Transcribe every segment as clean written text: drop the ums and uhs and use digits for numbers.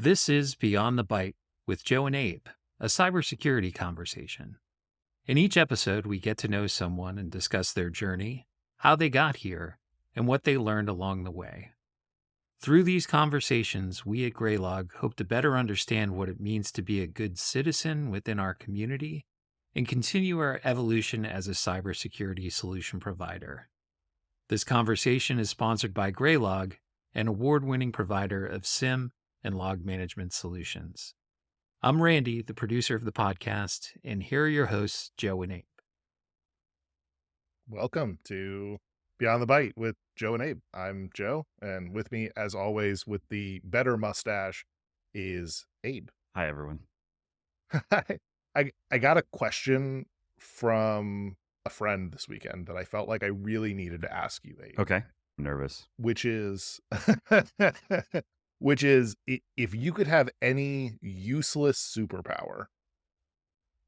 This is Beyond the Byte with Joe and Abe, a cybersecurity conversation. In each episode, we get to know someone and discuss their journey, how they got here, and what they learned along the way. Through these conversations, we at Greylog hope to better understand what it means to be a good citizen within our community and continue our evolution as a cybersecurity solution provider. This conversation is sponsored by Greylog, an award-winning provider of SIM and log management solutions. I'm Randy, the producer of the podcast, and here are your hosts, Joe and Abe. Welcome to Beyond the Byte with Joe and Abe. I'm Joe, and with me, as always, with the better mustache is Abe. Hi, everyone. I got a question from a friend this weekend that I felt like I really needed to ask you, Abe. Okay. I'm nervous. Which is, if you could have any useless superpower,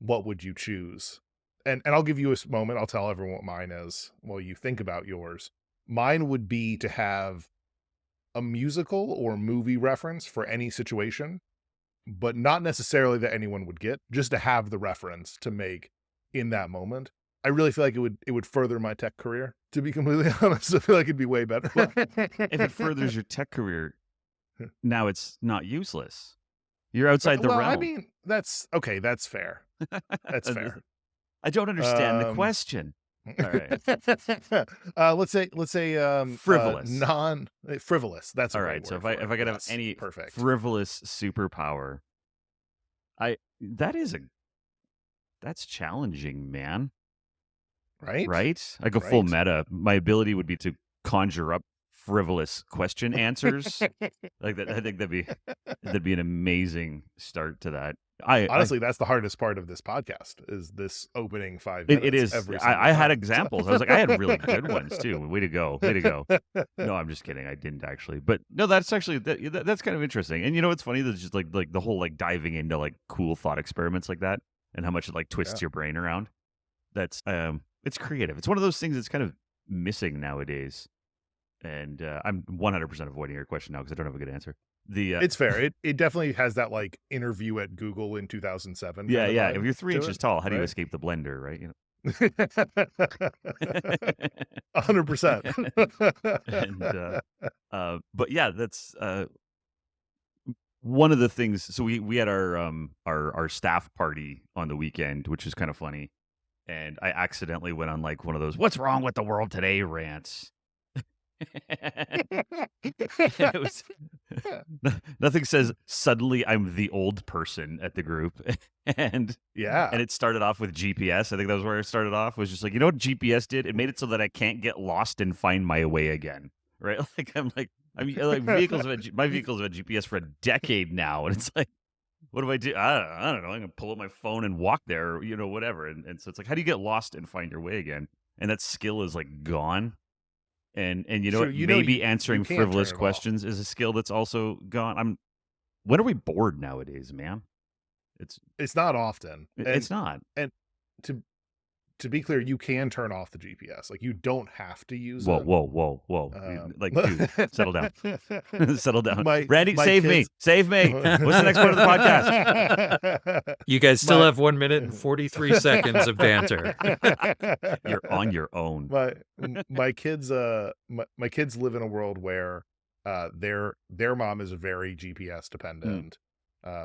what would you choose? And I'll give you a moment. I'll tell everyone what mine is while you think about yours. Mine would be to have a musical or movie reference for any situation, but not necessarily that anyone would get, just to have the reference to make in that moment. I really feel like it would further my tech career, to be completely honest. I feel like it'd be way better. If it furthers your tech career, now it's not useless. You're outside the realm. I mean, that's okay. That's fair. That's fair. I don't understand the question. All right. Let's say frivolous. Frivolous. That's all a right. Word So for if I could have any perfect frivolous superpower, that's challenging, man. Right? Right? I go full meta. My ability would be to conjure up frivolous question answers like that. I think that'd be an amazing start to that. Honestly, that's the hardest part of this podcast is this opening 5 minutes. It is. I had examples. I was like, I had really good ones too. Way to go. No, I'm just kidding. I didn't actually. But no, that's actually that's kind of interesting. And you know what's funny? That's just like the whole like diving into like cool thought experiments like that and how much it like twists your brain around. That's it's creative. It's one of those things that's kind of missing nowadays. And I'm 100% avoiding your question now because I don't have a good answer. It's fair. It definitely has that like interview at Google in 2007. Yeah. If you're 3 inches tall, how do you escape the blender, right? You know, 100%. But yeah, that's one of the things. So we had our staff party on the weekend, which was kind of funny, and I accidentally went on like one of those "What's wrong with the world today" rants. It was, nothing says suddenly I'm the old person at the group, and it started off with GPS. I think that was where it started off. Was just like, you know what GPS did? It made it so that I can't get lost and find my way again. Right? Like my vehicles have had GPS for a decade now, and it's like, what do I do? I don't know. I'm gonna pull up my phone and walk there, you know, whatever. And so it's like, how do you get lost and find your way again? And that skill is like gone. And you know what? Maybe answering frivolous questions is a skill that's also gone. When are we bored nowadays, man? It's not often. It's not. And to be clear, you can turn off the GPS. Like, you don't have to use it. Whoa. Like, dude, settle down. Settle down. Randy, save me. What's the next part of the podcast? You guys still have 1 minute and 43 seconds of banter. You're on your own. My kids live in a world where their mom is very GPS dependent.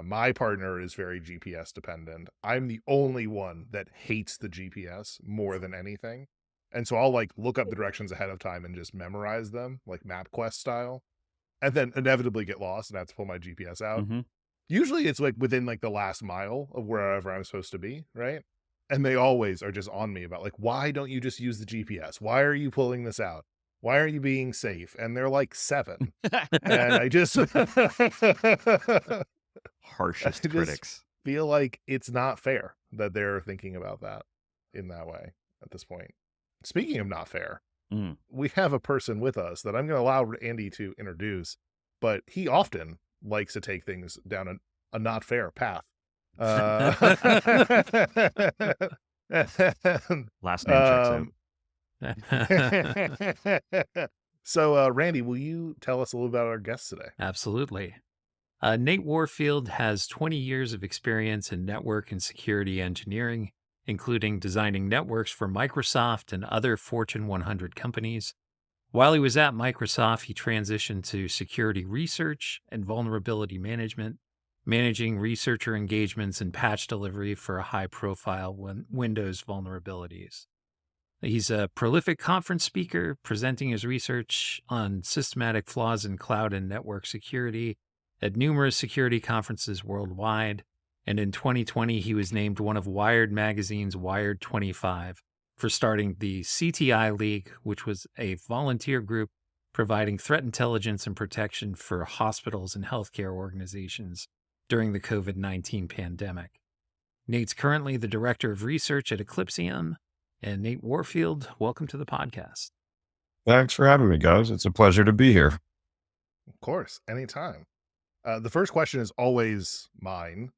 My partner is very GPS dependent. I'm the only one that hates the GPS more than anything. And so I'll like look up the directions ahead of time and just memorize them, like MapQuest style, and then inevitably get lost and have to pull my GPS out. Mm-hmm. Usually it's like within like the last mile of wherever I'm supposed to be, right? And they always are just on me about like, why don't you just use the GPS? Why are you pulling this out? Why are you being safe? And they're like 7. And I just... harshest critics feel like it's not fair that they're thinking about that in that way at this point. Speaking of not fair, we have a person with us that I'm going to allow Andy to introduce, but he often likes to take things down a not fair path. Last name checks out. So, Randy, will you tell us a little about our guest today? Absolutely. Nate Warfield has 20 years of experience in network and security engineering, including designing networks for Microsoft and other Fortune 100 companies. While he was at Microsoft, he transitioned to security research and vulnerability management, managing researcher engagements and patch delivery for high profile Windows vulnerabilities. He's a prolific conference speaker, presenting his research on systematic flaws in cloud and network security at numerous security conferences worldwide. And in 2020, he was named one of Wired Magazine's Wired 25 for starting the CTI League, which was a volunteer group providing threat intelligence and protection for hospitals and healthcare organizations during the COVID-19 pandemic. Nate's currently the director of research at Eclipsium. And Nate Warfield, welcome to the podcast. Thanks for having me, guys. It's a pleasure to be here. Of course, anytime. The first question is always mine,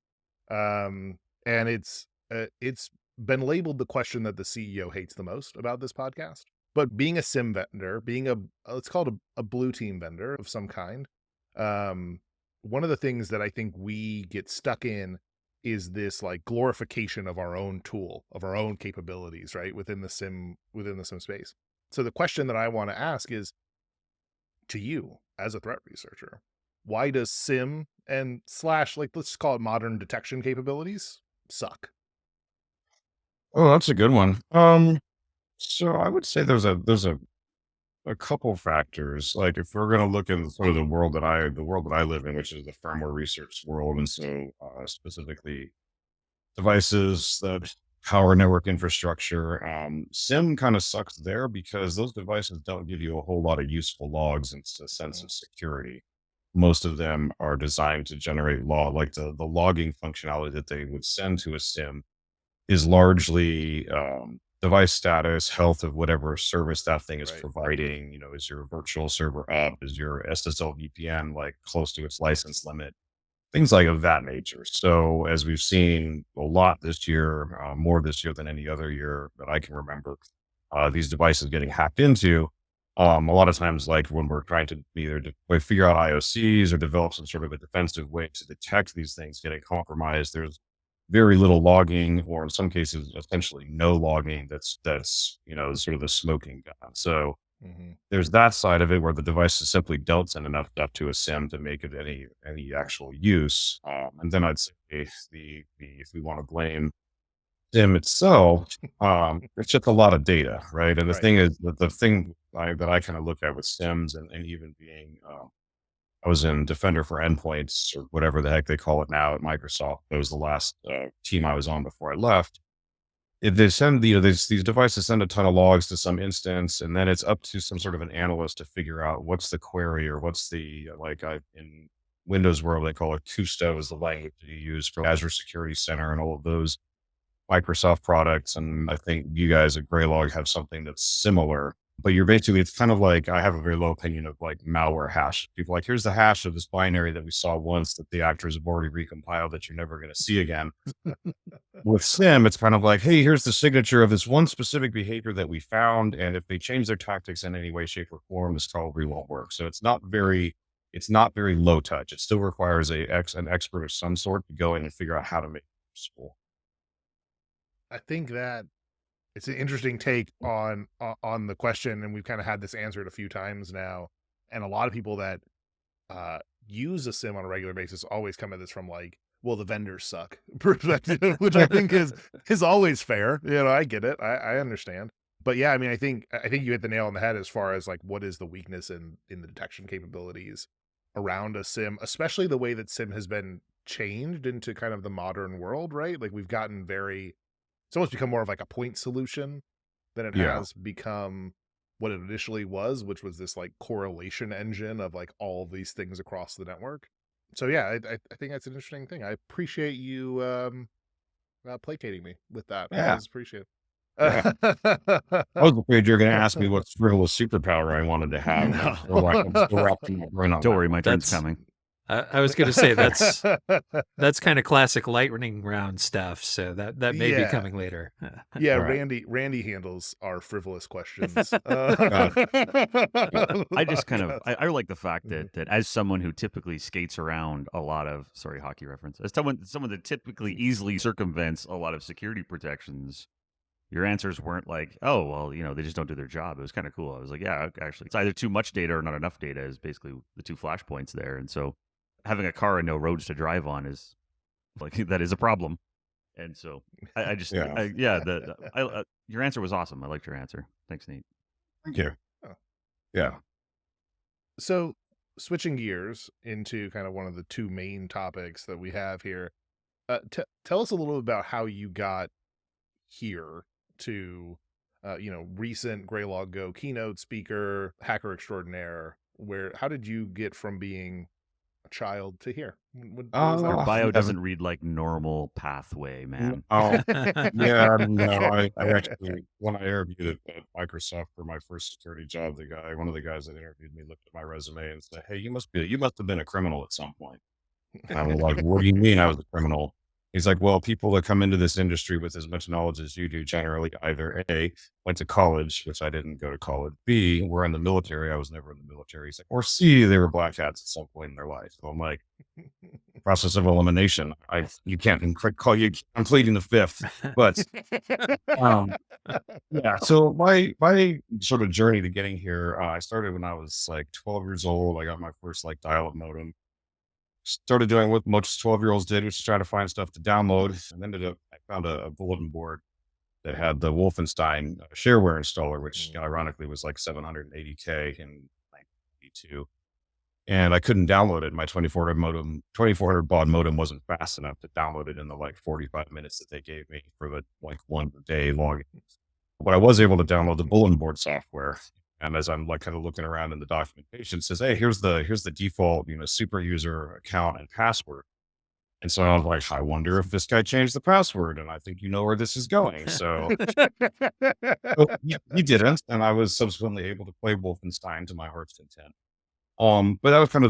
and it's been labeled the question that the CEO hates the most about this podcast. But being a SIM vendor, being let's call it a blue team vendor of some kind, one of the things that I think we get stuck in is this like glorification of our own tool, of our own capabilities, right? Within the SIM space. So the question that I want to ask is to you as a threat researcher, why does SIM and / like, let's call it modern detection capabilities suck? Oh, that's a good one. So I would say there's a couple factors. Like if we're going to look in sort of the world that I live in, which is the firmware research world, and so specifically devices that power network infrastructure, SIM kind of sucks there because those devices don't give you a whole lot of useful logs and a sense of security. Most of them are designed to generate log, like the logging functionality that they would send to a SIM is largely device status, health of whatever service that thing is providing. You know, is your virtual server up? Is your SSL VPN like close to its license limit? Things like of that nature. So as we've seen a lot this year, more this year than any other year that I can remember, these devices getting hacked into. A lot of times, like when we're trying to either figure out IOCs or develop some sort of a defensive way to detect these things getting compromised, there's very little logging, or in some cases, essentially no logging. That's sort of the smoking gun. So there's that side of it where the devices simply don't send enough stuff to a SIM to make it any actual use. And then I'd say if we want to blame SIM itself, it's just a lot of data, right? And the thing is that the thing that I kind of look at with SIMs and even being I was in Defender for Endpoints or whatever the heck they call it now at Microsoft. That was the last team I was on before I left. If they send these devices send a ton of logs to some instance, and then it's up to some sort of an analyst to figure out what's the query or what's the in Windows world they call it Custo is the language that you use for Azure Security Center and all of those Microsoft products. And I think you guys at Graylog have something that's similar. But it's kind of like, I have a very low opinion of like malware hash. People are like, here's the hash of this binary that we saw once that the actors have already recompiled that you're never going to see again. With SIM, it's kind of like, hey, here's the signature of this one specific behavior that we found. And if they change their tactics in any way, shape, or form, this probably won't work. So it's not very low touch. It still requires an expert of some sort to go in and figure out how to make it useful. I think that it's an interesting take on the question, and we've kind of had this answered a few times now. And a lot of people that use a SIM on a regular basis always come at this from like, well, the vendors suck perspective, which I think is always fair. I get it. I understand. But yeah, I mean, I think you hit the nail on the head as far as like what is the weakness in the detection capabilities around a SIM, especially the way that SIM has been changed into kind of the modern world, right? Like we've gotten it's almost become more of like a point solution than it has become what it initially was, which was this like correlation engine of like all of these things across the network. So yeah, I think that's an interesting thing. I appreciate you placating me with that. Yeah. I always appreciate it. Yeah. I was afraid you were going to ask me what real superpower I wanted to have. No. I'm still wrapping my brain on Don't worry, that. my turn's coming. I was going to say that's kind of classic lightning round stuff. So that may be Yeah. coming later. Yeah, All right. Randy handles our frivolous questions. I just kind of I like the fact that as someone who typically skates around a lot of hockey reference, as someone that typically easily circumvents a lot of security protections, your answers weren't like, oh well, they just don't do their job. It was kind of cool. I was like, yeah, actually, it's either too much data or not enough data is basically the two flashpoints there. And so having a car and no roads to drive on is like that is a problem. And so I just your answer was awesome. I liked your answer. Thanks, Nate. Thank you. Oh. Yeah. So switching gears into kind of one of the two main topics that we have here, tell us a little bit about how you got here to, recent Greylog Go keynote speaker, hacker extraordinaire. How did you get from being a child to here? What was that? Your bio yeah. doesn't read like normal pathway, man. Oh, yeah, no, I actually, when I interviewed at Microsoft for my first security job, one of the guys that interviewed me looked at my resume and said, "Hey, you must have been a criminal at some point." And I'm like, "What do you mean I was a criminal?" He's like, "Well, people that come into this industry with as much knowledge as you do generally either A, went to college, which I didn't go to college, B, were in the military. I was never in the military. He's like, or C, they were black hats at some point in their life." So I'm like, process of elimination. You can't call you. I'm pleading the fifth, but yeah. So my sort of journey to getting here, I started when I was like 12 years old. I got my first like dial-up modem. Started doing what most 12-year-olds did, which is try to find stuff to download. And ended up, I found a bulletin board that had the Wolfenstein shareware installer, which ironically was like 780K in 1982. And I couldn't download it. My 2400 baud modem wasn't fast enough to download it in the like 45 minutes that they gave me for the like 1 day login. But I was able to download the bulletin board software. And as I'm like kind of looking around in the documentation, it says, "Hey, here's the default, super user account and password." And so I was like, I wonder if this guy changed the password, and I think you know where this is going. So he didn't, and I was subsequently able to play Wolfenstein to my heart's content. But that was kind of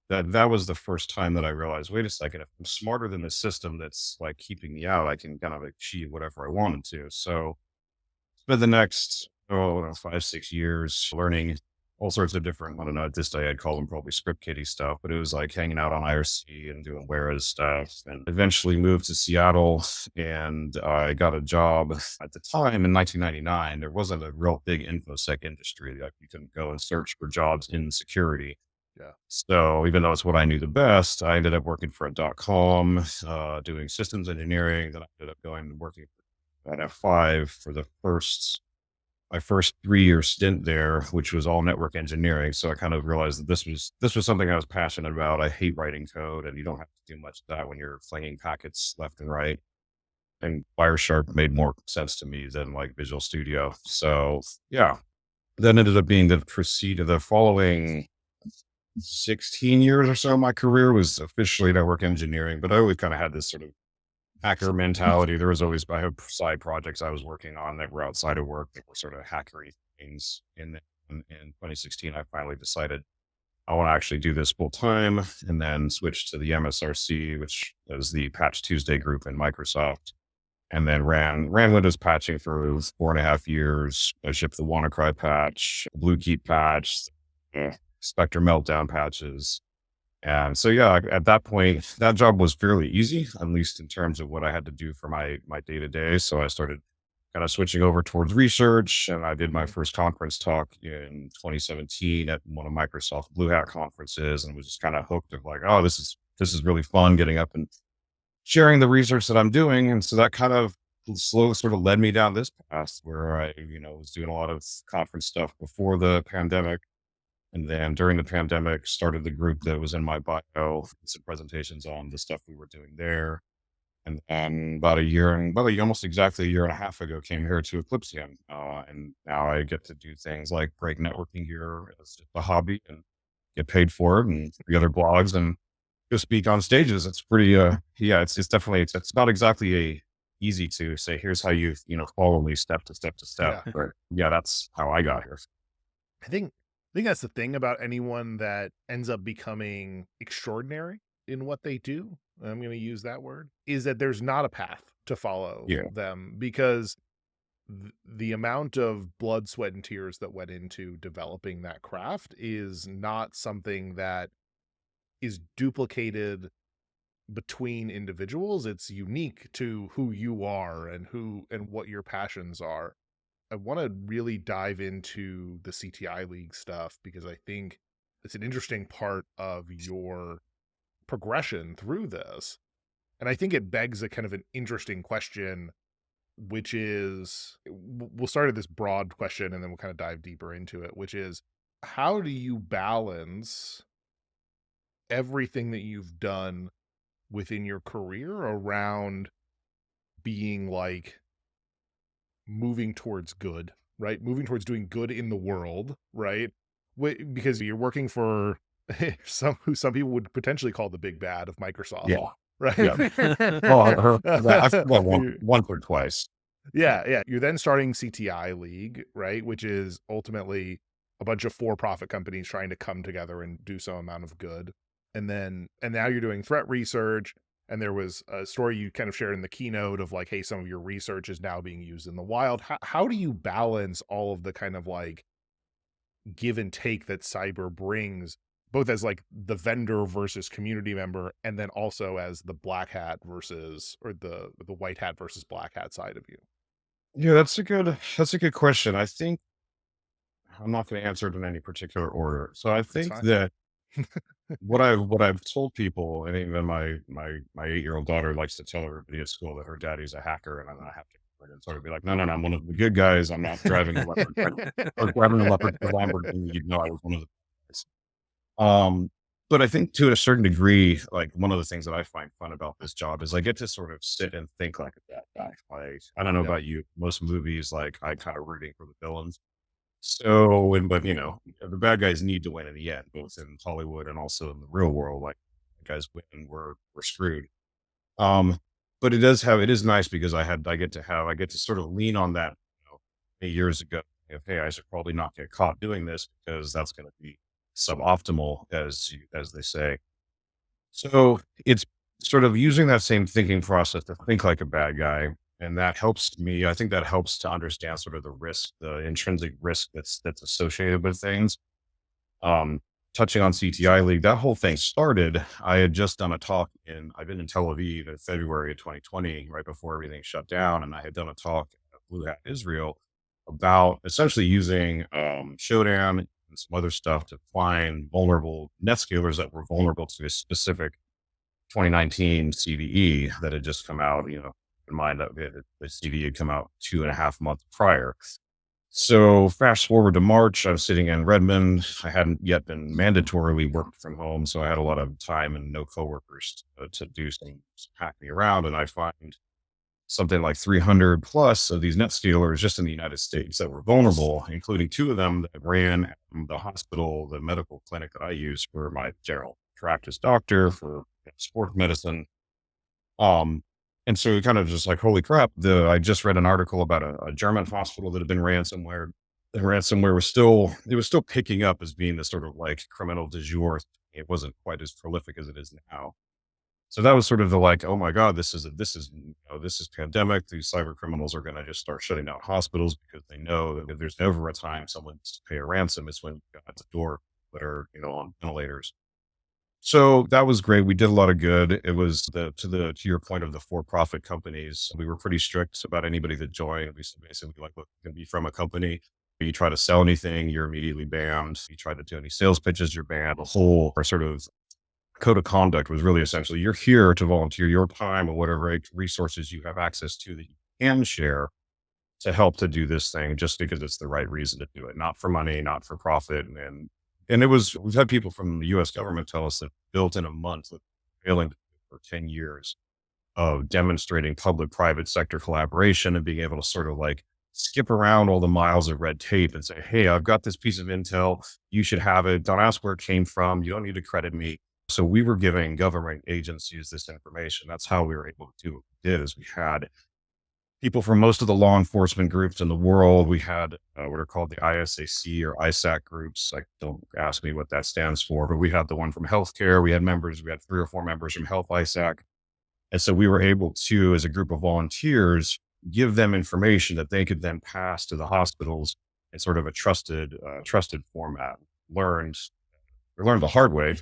that was the first time that I realized, wait a second, if I'm smarter than the system that's like keeping me out, I can kind of achieve whatever I wanted to. So spent the next 5-6 years learning all sorts of different, I don't know, at this day I'd call them probably script kiddie stuff, but it was like hanging out on IRC and doing whereas stuff, and eventually moved to Seattle. And I got a job at the time in 1999. There wasn't a real big InfoSec industry. Like you couldn't go and search for jobs in security. Yeah. So even though it's what I knew the best, I ended up working for a .com, doing systems engineering. Then I ended up going and working at F5 for my first 3-year stint there, which was all network engineering. So I kind of realized that this was something I was passionate about. I hate writing code, and you don't have to do much of that when you're flinging packets left and right. And Wireshark made more sense to me than like Visual Studio. So yeah, that ended up being the following 16 years or so. My career was officially network engineering, but I always kind of had this sort of hacker mentality. There was always, I have side projects I was working on that were outside of work that were sort of hackery things. In 2016, I finally decided I want to actually do this full time, and then switched to the MSRC, which is the Patch Tuesday group in Microsoft, and then ran Windows patching for 4.5 years. I shipped the WannaCry patch, Blue Keep patch, Spectre Meltdown patches. And so, yeah, at that point, that job was fairly easy, at least in terms of what I had to do for my day to day. So I started kind of switching over towards research, and I did my first conference talk in 2017 at one of Microsoft Blue Hat conferences, and was just kind of hooked of like, oh, this is really fun getting up and sharing the research that I'm doing. And so that kind of slowly sort of led me down this path where I, was doing a lot of conference stuff before the pandemic. And then during the pandemic, started the group that was in my bio, some presentations on the stuff we were doing there. And then almost exactly a year and a half ago, came here to Eclipsium. And now I get to do things like break networking here as just a hobby and get paid for it, and the other blogs and go speak on stages. It's pretty, it's definitely, it's not exactly easy to say, here's how you follow me step to step to step. Yeah. But yeah, that's how I got here. I think think that's the thing about anyone that ends up becoming extraordinary in what they do. I'm going to use that word, is that there's not a path to follow Yeah. them, because the amount of blood, sweat, and tears that went into developing that craft is not something that is duplicated between individuals. It's unique to who you are and what your passions are. I want to really dive into the CTI League stuff, because I think it's an interesting part of your progression through this. And I think it begs a kind of an interesting question, which is, we'll start at this broad question and then we'll kind of dive deeper into it, which is, how do you balance everything that you've done within your career around being like moving towards good, right? Moving towards doing good in the world, right? Because you're working for some people would potentially call the big bad of Microsoft, Yeah. right? Yeah. Well, I've heard that once or twice. Yeah. You're then starting CTI League, right? Which is ultimately a bunch of for-profit companies trying to come together and do some amount of good. And now you're doing threat research. And there was a story you kind of shared in the keynote of like, hey, some of your research is now being used in the wild. How do you balance all of the kind of like give and take that cyber brings, both as like the vendor versus community member, and then also as the black hat versus, or the white hat versus black hat side of you? Yeah, that's a good question. I think I'm not going to answer it in any particular order. So I It's think fine. that what I've told people, and even my 8-year-old daughter likes to tell everybody at school that her daddy's a hacker, and I have to sort of be like, no, no, no, I'm one of the good guys. I'm not driving a leopard or grabbing a leopard for Lamborghini. You know, I was one of the guys. But I think to a certain degree, like one of the things that I find fun about this job is I get to sort of sit and think like a bad guy. Like, I don't know Yep. about you, most movies, like I kind of rooting for the villains. So, but the bad guys need to win in the end, both in Hollywood and also in the real world. Like, guys win, we're screwed. Um, but it is nice because I get to sort of lean on that, many years ago. Hey, I should probably not get caught doing this because that's going to be suboptimal, as they say. So it's sort of using that same thinking process to think like a bad guy. And that helps me. I think that helps to understand sort of the risk, the intrinsic risk that's associated with things. Um, Touching on CTI League, that whole thing started. I had just done a talk I've been in Tel Aviv in February of 2020, right before everything shut down. And I had done a talk at Blue Hat Israel about essentially using Shodan and some other stuff to find vulnerable netscalers that were vulnerable to a specific 2019 CVE that had just come out. In mind that the CVE had come out 2.5 months prior. So fast forward to March, I was sitting in Redmond. I hadn't yet been mandatorily working from home, so I had a lot of time and no coworkers to do some hack me around. And I find something like 300 plus of these net stealers just in the United States that were vulnerable, including 2 of them that ran the hospital, the medical clinic that I use for my general practice doctor for sport medicine. Um, and so it kind of just like, holy crap, I just read an article about a German hospital that had been ransomware. The ransomware was still picking up as being the sort of like criminal du jour. It wasn't quite as prolific as it is now. So that was sort of the like, oh my God, this is pandemic. These cyber criminals are going to just start shutting down hospitals because they know that if there's ever a time someone needs to pay a ransom, it's when at the door that are, on ventilators. So that was great. We did a lot of good. It was to your point of the for-profit companies. We were pretty strict about anybody that joined. We said basically like, look, you can be from a company. You try to sell anything, you're immediately banned. You try to do any sales pitches, you're banned. The whole sort of code of conduct was really essentially you're here to volunteer your time or whatever resources you have access to that you can share to help to do this thing just because it's the right reason to do it, not for money, not for profit. We've had people from the US government tell us that built in a month with failing for 10 years of demonstrating public private sector collaboration and being able to sort of like skip around all the miles of red tape and say, hey, I've got this piece of intel. You should have it. Don't ask where it came from. You don't need to credit me. So we were giving government agencies this information. That's how we were able to do what we did is we had people from most of the law enforcement groups in the world. We had what are called the ISAC or ISAC groups. Like, don't ask me what that stands for, but we had the one from healthcare. We had 3 or 4 members from Health ISAC. And so we were able to, as a group of volunteers, give them information that they could then pass to the hospitals in sort of a trusted format. We learned the hard way,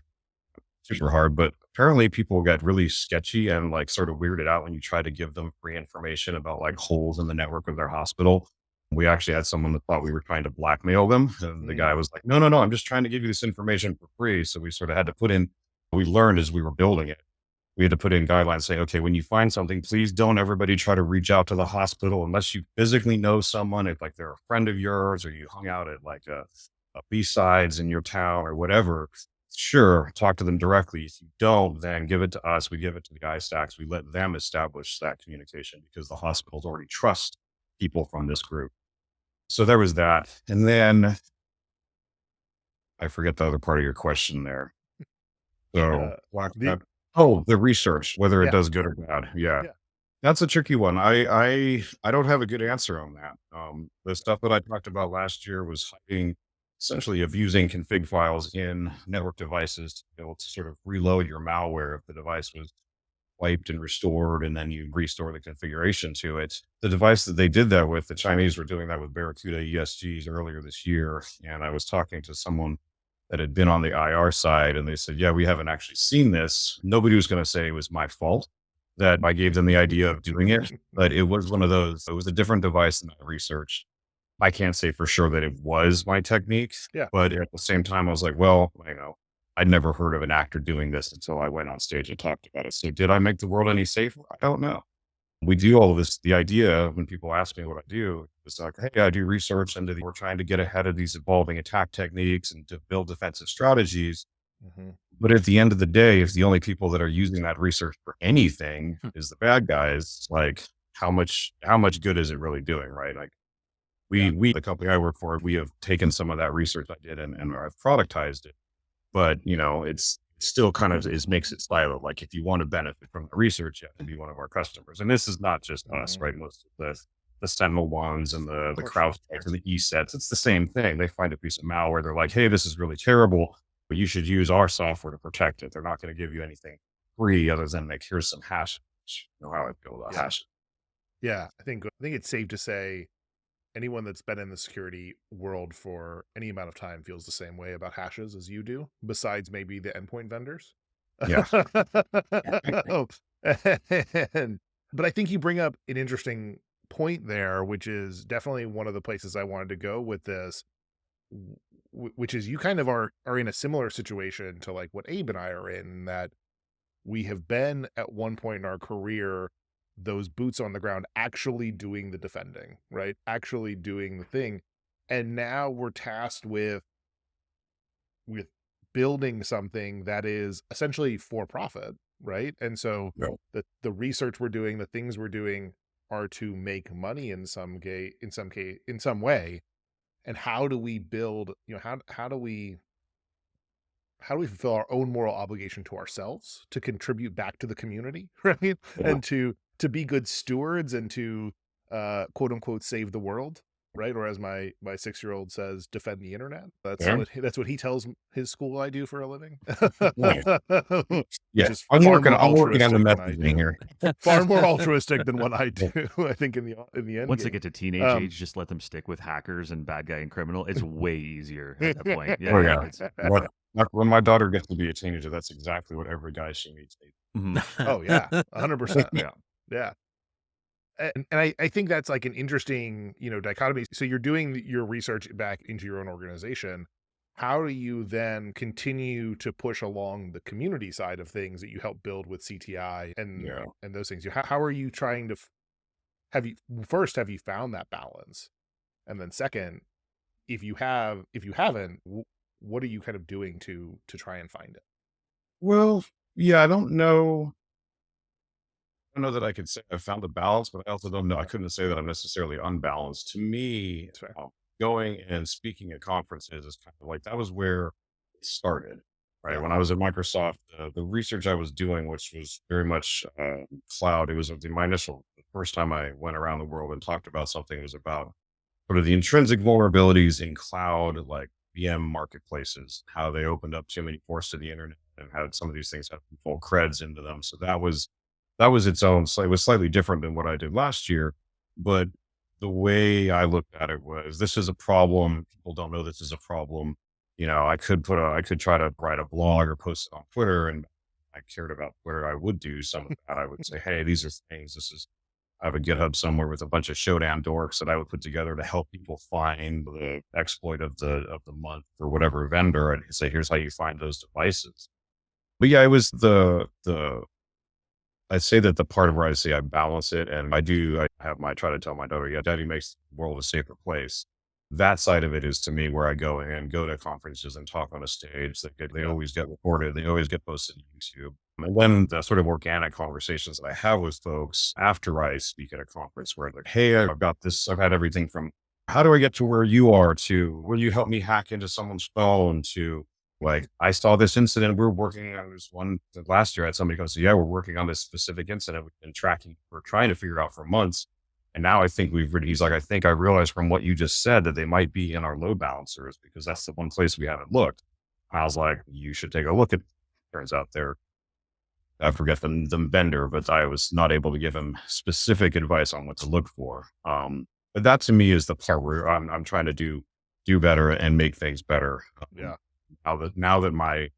super hard, but apparently people got really sketchy and like sort of weirded out when you try to give them free information about like holes in the network of their hospital. We actually had someone that thought we were trying to blackmail them. And the guy was like, no, I'm just trying to give you this information for free. So we sort of had to we learned as we were building it. We had to put in guidelines saying, okay, when you find something, please don't everybody try to reach out to the hospital unless you physically know someone, if like they're a friend of yours or you hung out at like a B-sides in your town or whatever. Sure, talk to them directly. If you don't, then give it to us. We give it to the ISACs. We let them establish that communication because the hospitals already trust people from this group. So there was that. And then I forget the other part of your question there. So the research, whether it does good or bad. Yeah. That's a tricky one. I don't have a good answer on that. The stuff that I talked about last year was essentially of using config files in network devices to be able to sort of reload your malware if the device was wiped and restored, and then you restore the configuration to it. The device that they did that with, the Chinese were doing that with Barracuda ESGs earlier this year. And I was talking to someone that had been on the IR side, and they said, yeah, we haven't actually seen this. Nobody was going to say it was my fault that I gave them the idea of doing it, but it was one of those. It was a different device than I researched. I can't say for sure that it was my technique, but at the same time, I was like, well, I'd never heard of an actor doing this until I went on stage and talked about it. So did I make the world any safer? I don't know. We do all of this. The idea when people ask me what I do, it's like, hey, I do research into we're trying to get ahead of these evolving attack techniques and to build defensive strategies. Mm-hmm. But at the end of the day, if the only people that are using that research for anything is the bad guys, like how much good is it really doing, right? Like we, the company I work for, we have taken some of that research I did and I've productized it. But, it's still kind of makes it siloed. Like if you want to benefit from the research, you have to be one of our customers. And this is not just us, right? Most of the Sentinel ones and the CrowdStrike and the ESETs, it's the same thing. They find a piece of malware. They're like, hey, this is really terrible, but you should use our software to protect it. They're not going to give you anything free other than like, here's some hash. You know how I feel about hash. Yeah, I think it's safe to say anyone that's been in the security world for any amount of time feels the same way about hashes as you do, besides maybe the endpoint vendors. Yeah. But I think you bring up an interesting point there, which is definitely one of the places I wanted to go with this, which is you kind of are in a similar situation to like what Abe and I are in, that we have been at one point in our career those boots on the ground actually doing the defending, right? Actually doing the thing. And now we're tasked with building something that is essentially for profit, right? And so the research we're doing, the things we're doing are to make money in some way. And how do we build, how do we fulfill our own moral obligation to ourselves to contribute back to the community, right? Yeah. And to be good stewards and to quote unquote save the world, right? Or as my 6-year-old says, defend the internet. That's what he tells his school I do for a living. Yes, I'm working on the messaging here. Far more altruistic than what I do. I think in the end. Once they get to teenage age, just let them stick with hackers and bad guy and criminal. It's way easier at that point. Yeah. When my daughter gets to be a teenager, that's exactly what every guy she meets. Oh yeah, 100%. Yeah. And I think that's like an interesting, dichotomy. So you're doing your research back into your own organization. How do you then continue to push along the community side of things that you help build with CTI and those things? How are you trying to have you found that balance? And then second, if you haven't, what are you kind of doing to try and find it? Well, yeah, I don't know that I could say I found a balance, but I also don't know. I couldn't say that I'm necessarily unbalanced. To me, going and speaking at conferences is kind of like, that was where it started, right? Yeah. When I was at Microsoft, the research I was doing, which was very much cloud, it was my initial first time I went around the world and talked about something was about sort of the intrinsic vulnerabilities in cloud, like VM marketplaces, how they opened up too many ports to the internet and had some of these things have full creds into them. So that was its own. So it was slightly different than what I did last year, but the way I looked at it was this is a problem. People don't know this is a problem. I could try to write a blog or post it on Twitter, and I cared about Twitter. I would do some of that. I would say, hey, these are things. I have a GitHub somewhere with a bunch of showdown dorks that I would put together to help people find the exploit of the month or whatever vendor, and say, here's how you find those devices. But yeah, it was the I'd say that the part of where I say I balance it, and I try to tell my daughter, yeah, daddy makes the world a safer place. That side of it is to me where I go in, go to conferences and talk on a stage. They always get recorded. They always get posted to YouTube. And then the sort of organic conversations that I have with folks after I speak at a conference where like, hey, I've got this, I've had everything from how do I get to where you are to will you help me hack into someone's phone to like, I saw this incident. We're working on this one last year. I had somebody go, so yeah, we're working on this specific incident. We've been tracking, we're trying to figure out for months. And now I think he's like, I think I realized from what you just said that they might be in our load balancers because that's the one place we haven't looked. I was like, you should take a look at, turns out I forget the vendor, but I was not able to give him specific advice on what to look for. But that to me is the part where I'm trying to do better and make things better. Yeah. Now that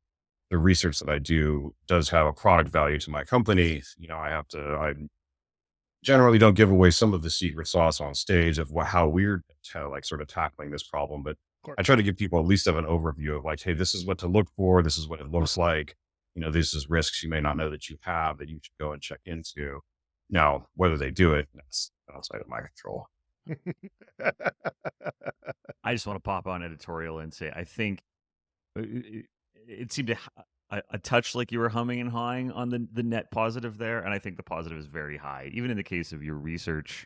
the research that I do does have a product value to my company, I generally don't give away some of the secret sauce on stage of how we're like sort of tackling this problem, but I try to give people at least of an overview of like, hey, this is what to look for. This is what it looks like. This is risks you may not know that you have that you should go and check into. Now, whether they do it, that's outside of my control. I just want to pop on editorial and say, I think it seemed a touch like you were humming and hawing on the net positive there. And I think the positive is very high, even in the case of your research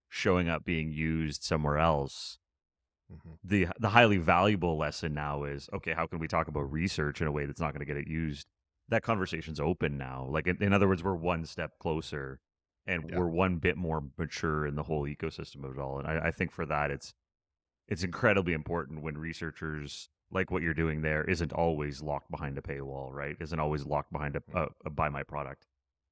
showing up being used somewhere else. Mm-hmm. The highly valuable lesson now is, okay, how can we talk about research in a way that's not going to get it used? That conversation's open now. Like in other words, we're one step closer and we're one bit more mature in the whole ecosystem of it all. And I think for that, it's incredibly important when researchers like what you're doing there isn't always locked behind a paywall, right? Isn't always locked behind a buy my product.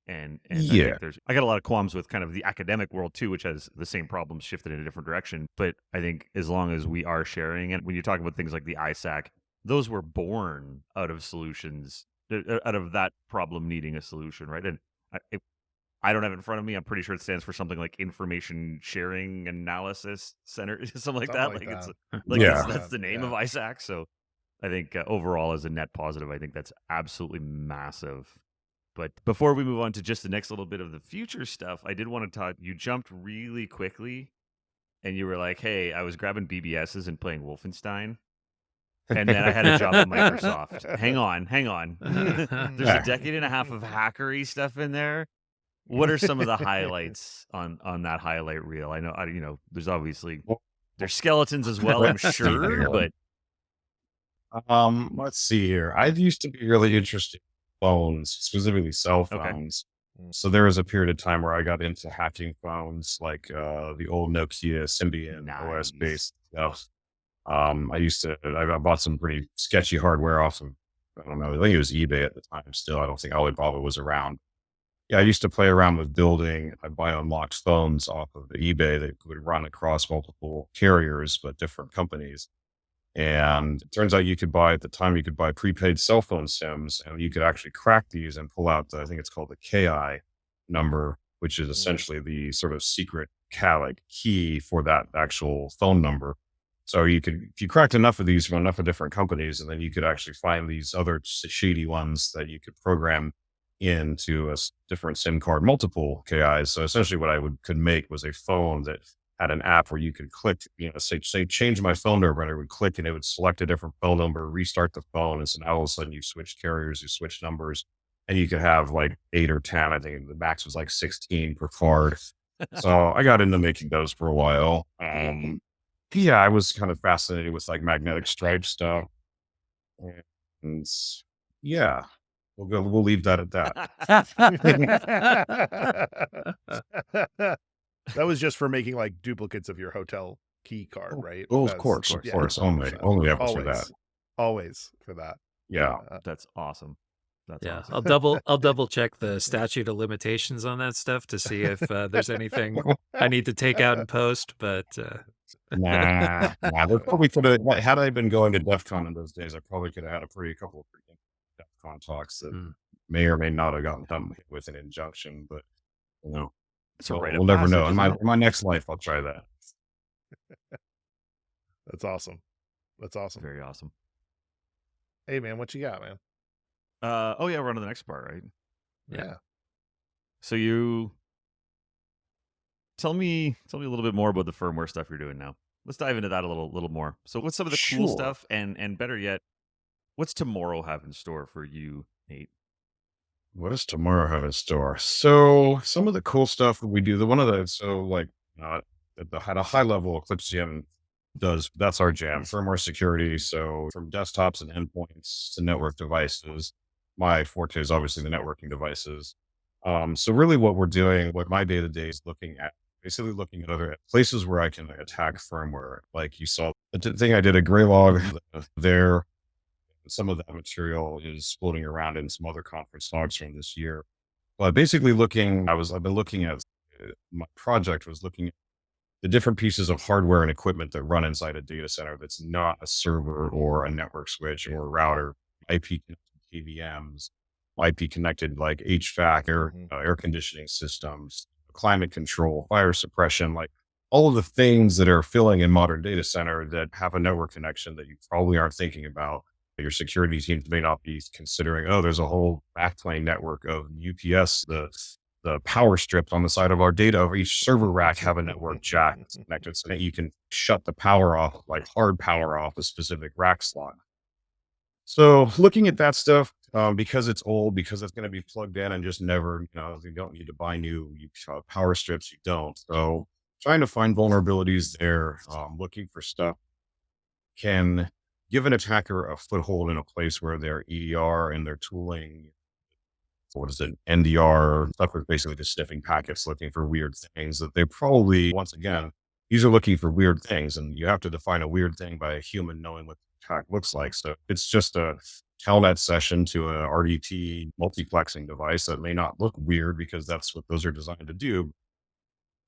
And yeah, I got a lot of qualms with kind of the academic world too, which has the same problems shifted in a different direction. But I think as long as we are sharing, and when you talk about things like the ISAC, those were born out of solutions, out of that problem needing a solution, right? And I don't have it in front of me. I'm pretty sure it stands for something like Information Sharing Analysis Center, something like that. That's the name of ISAC. So I think overall, as a net positive, I think that's absolutely massive. But before we move on to just the next little bit of the future stuff, I did want to talk. You jumped really quickly, and you were like, "Hey, I was grabbing BBSs and playing Wolfenstein." And then I had a job at Microsoft. Hang on. There's a decade and a half of hackery stuff in there. What are some of the highlights on that highlight reel? I know, there's obviously there's skeletons as well, I'm sure, but let's see here. I used to be really interested in phones, specifically cell phones. Okay. So there was a period of time where I got into hacking phones, like the old Nokia Symbian OS based stuff. I bought some pretty sketchy hardware off of, I don't know, I think it was eBay at the time still. I don't think Alibaba was around. Yeah, I used to play around with building. I buy unlocked phones off of the eBay that would run across multiple carriers, but different companies. And it turns out you could buy prepaid cell phone SIMs, and you could actually crack these and pull out I think it's called the KI number, which is essentially the sort of secret key for that actual phone number. So if you cracked enough of these from enough of different companies, and then you could actually find these other shady ones that you could program into a different SIM card, multiple KIs. So essentially what I could make was a phone that had an app where you could click, say change my phone number, and I would click and it would select a different phone number, restart the phone. And so now all of a sudden you switch carriers, you switch numbers, and you could have like 8 or 10. I think the max was like 16 per card. So I got into making those for a while. Yeah, I was kind of fascinated with like magnetic stripe stuff. And yeah, We'll leave that at that. That was just for making like duplicates of your hotel key card, right? Oh, of That's course, of yeah, course. 100%. Only ever for that. Always for that. Yeah. That's awesome. That's Yeah, awesome. I'll double check the statute of limitations on that stuff to see if there's anything I need to take out in post. But Nah. They probably could have. Had I been going to DEF CON in those days, I probably could have had a couple of DEF CON talks that may or may not have gotten done with an injunction. But we'll never know. In my next life, I'll try that. That's awesome. That's awesome. Very awesome. Hey man, what you got, man? Oh yeah, we're on to the next part, right? Yeah. So you tell me a little bit more about the firmware stuff you're doing now. Let's dive into that a little more. So what's some of the cool stuff, and better yet, what's tomorrow have in store for you, Nate? What does tomorrow have in store? So some of the cool stuff that we do, at a high level, Eclipse CM that's our jam, firmware security. So from desktops and endpoints to network devices, my forte is obviously the networking devices. So really what we're doing, what my day-to-day is looking at other places where I can attack firmware. Like you saw the thing I did at Graylog there. Some of that material is floating around in some other conference logs from this year. But basically I've been looking at, my project was looking at the different pieces of hardware and equipment that run inside a data center that's not a server or a network switch or a router, IP connected KVMs, IP connected like HVAC, air conditioning systems, climate control, fire suppression, like all of the things that are filling in modern data center that have a network connection that you probably aren't thinking about. Your security teams may not be considering, there's a whole backplane network of UPS, the power strips on the side of our data of each server rack have a network jack connected so that you can shut the power off, like hard power off a specific rack slot. So looking at that stuff, because it's old, because it's going to be plugged in and just never, you don't need to buy new power strips. You don't. So trying to find vulnerabilities there, looking for stuff can give an attacker a foothold in a place where their EDR and their tooling, NDR, stuff is basically just sniffing packets, looking for weird things that they probably, once again, these are looking for weird things, and you have to define a weird thing by a human knowing what the attack looks like. So it's just a telnet session to an RDT multiplexing device that may not look weird because that's what those are designed to do.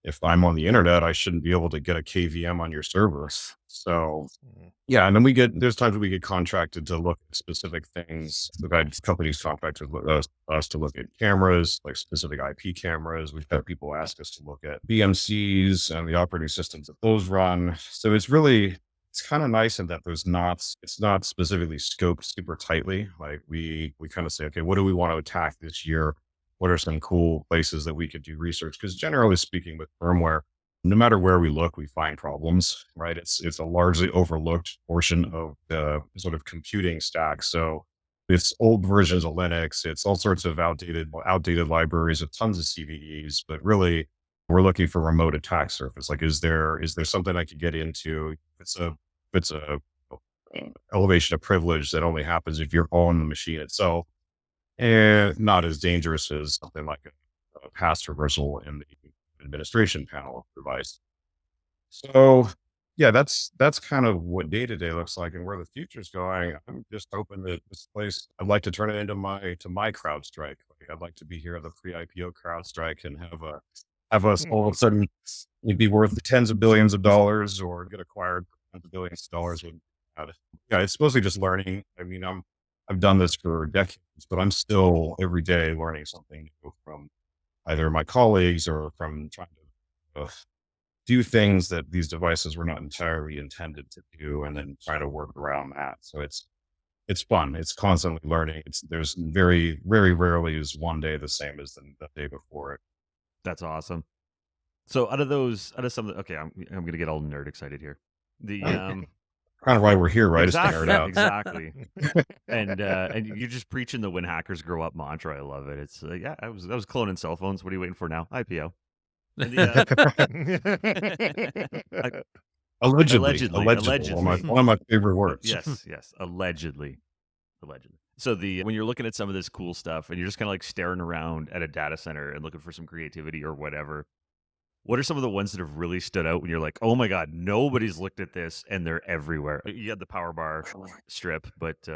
If I'm on the internet, I shouldn't be able to get a KVM on your servers. So yeah. And then there's times we get contracted to look at specific things. We've had companies contracted us to look at cameras, like specific IP cameras. We've had people ask us to look at BMCs and the operating systems that those run. So it's kind of nice in that it's not specifically scoped super tightly. Like we kind of say, okay, what do we want to attack this year? What are some cool places that we could do research? Because generally speaking, with firmware, no matter where we look, we find problems, right? It's a largely overlooked portion of the sort of computing stack. So it's old versions of Linux. It's all sorts of outdated libraries with tons of CVEs, but really we're looking for remote attack surface. Like, is there something I could get into? It's a elevation of privilege that only happens if you're on the machine itself. And not as dangerous as something like a pass reversal in the administration panel of the device. So yeah, that's kind of what day-to-day looks like and where the future's going. I'm just hoping that this place, I'd like to turn it into my CrowdStrike. Like, I'd like to be here at the pre-IPO CrowdStrike and have us all of a sudden it'd be worth tens of billions of dollars or get acquired for tens of billions of dollars. Yeah, it's mostly just learning. I mean, I've done this for decades, but I'm still every day learning something new from either my colleagues or from trying to do things that these devices were not entirely intended to do, and then try to work around that. So it's fun. It's constantly learning. There's very, very rarely is one day the same as the day before it. That's awesome. So out of some of the, okay, I'm going to get all nerd excited here. The kind of why we're here, right? Exactly, out. Exactly. And you're just preaching the "when hackers grow up" mantra. I love it. It's yeah, I was cloning cell phones. What are you waiting for now? IPO. Allegedly. One of my favorite words. Yes. Allegedly. So when you're looking at some of this cool stuff and you're just kind of like staring around at a data center and looking for some creativity or whatever, what are some of the ones that have really stood out when you're like, oh my God, nobody's looked at this and they're everywhere? You had the power bar strip, but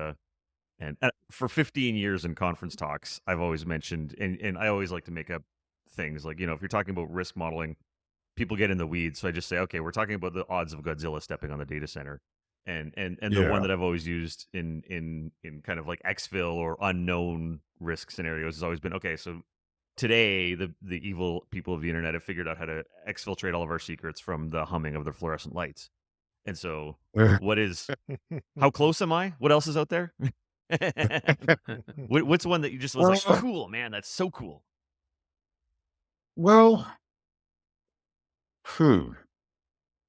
and for 15 years in conference talks, I've always mentioned, and I always like to make up things like, if you're talking about risk modeling, people get in the weeds. So I just say, okay, we're talking about the odds of Godzilla stepping on the data center. And the one that I've always used in kind of like exfil or unknown risk scenarios has always been, okay, so today the evil people of the internet have figured out how to exfiltrate all of our secrets from the humming of the fluorescent lights. And so how close am I? What else is out there? What's one that you just was like, cool, man, that's so cool? Well,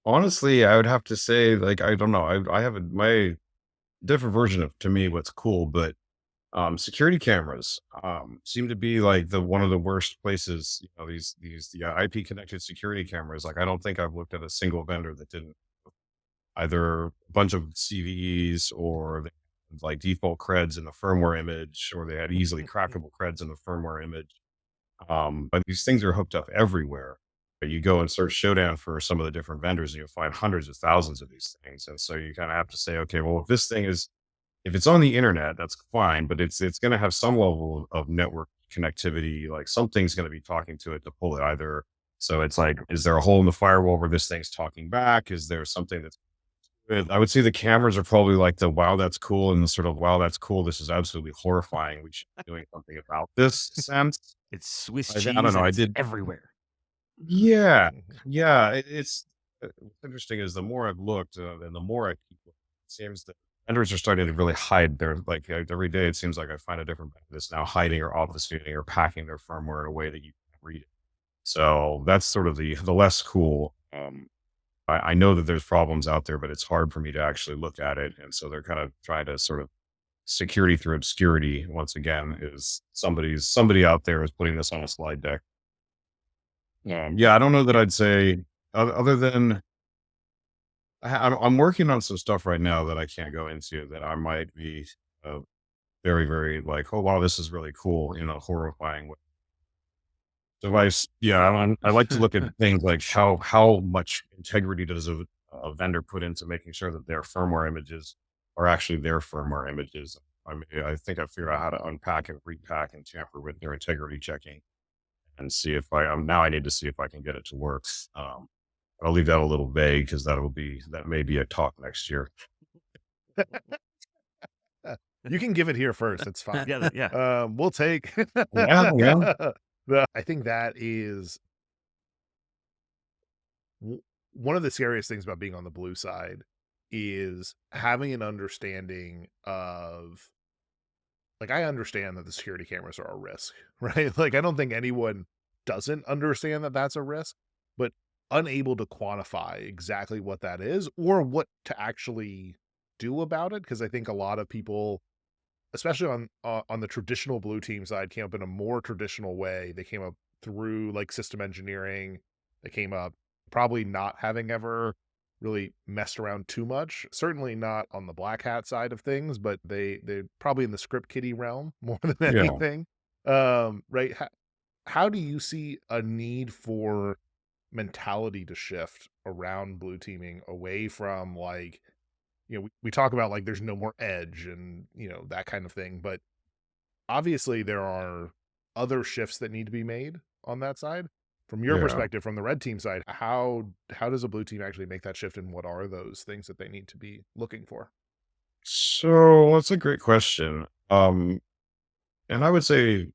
honestly, I would have to say, like, I don't know. I have my different version of, to me, what's cool, but security cameras seem to be like one of the worst places. These IP connected security cameras. Like, I don't think I've looked at a single vendor that didn't either a bunch of CVEs or they had, like, default creds in the firmware image, or they had easily crackable creds in the firmware image. But these things are hooked up everywhere. You go and search Showdown for some of the different vendors, and you'll find hundreds of thousands of these things. And so you kind of have to say, okay, well, if it's on the internet, that's fine, but it's going to have some level of network connectivity. Like, something's going to be talking to it to pull it either. So it's like, is there a hole in the firewall where this thing's talking back? Is there something that's good? I would say the cameras are probably like the wow, that's cool, and the sort of wow, that's cool, this is absolutely horrifying, we should be doing something about this sense. It's Swiss cheese. I don't know. I did everywhere. Yeah, yeah. What's interesting is the more I've looked, and the more I keep looking, it seems that vendors are starting to really hide their, like, every day. It seems like I find a different vendor that's now hiding or obfuscating or packing their firmware in a way that you can't read it. So that's sort of the less cool. I know that there's problems out there, but it's hard for me to actually look at it. And so they're kind of trying to sort of security through obscurity. Once again, is somebody out there is putting this on a slide deck. Yeah, I don't know that I'd say other than I'm working on some stuff right now that I can't go into that I might be very, very like, oh wow, this is really cool in a horrifying way. Device, yeah, I like to look at things like how much integrity does a vendor put into making sure that their firmware images are actually their firmware images. I mean, I think I figured out how to unpack and repack and tamper with their integrity checking and see if now I need to see if I can get it to work. I'll leave that a little vague because that may be a talk next year. You can give it here first. It's fine. Yeah. We'll take. Yeah. I think that is one of the scariest things about being on the blue side is having an understanding of, like, I understand that the security cameras are a risk, right? Like, I don't think anyone doesn't understand that that's a risk, but unable to quantify exactly what that is or what to actually do about it. Because I think a lot of people, especially on the traditional blue team side, came up in a more traditional way. They came up through, like, system engineering. They came up probably not having ever really messed around too much. Certainly not on the black hat side of things, but they're probably in the script kiddie realm more than anything. Right? How do you see a need for mentality to shift around blue teaming away from, like, we talk about, like, there's no more edge and, that kind of thing, but obviously there are other shifts that need to be made on that side. From your perspective, from the red team side, how does a blue team actually make that shift, and what are those things that they need to be looking for? So that's a great question. And I would say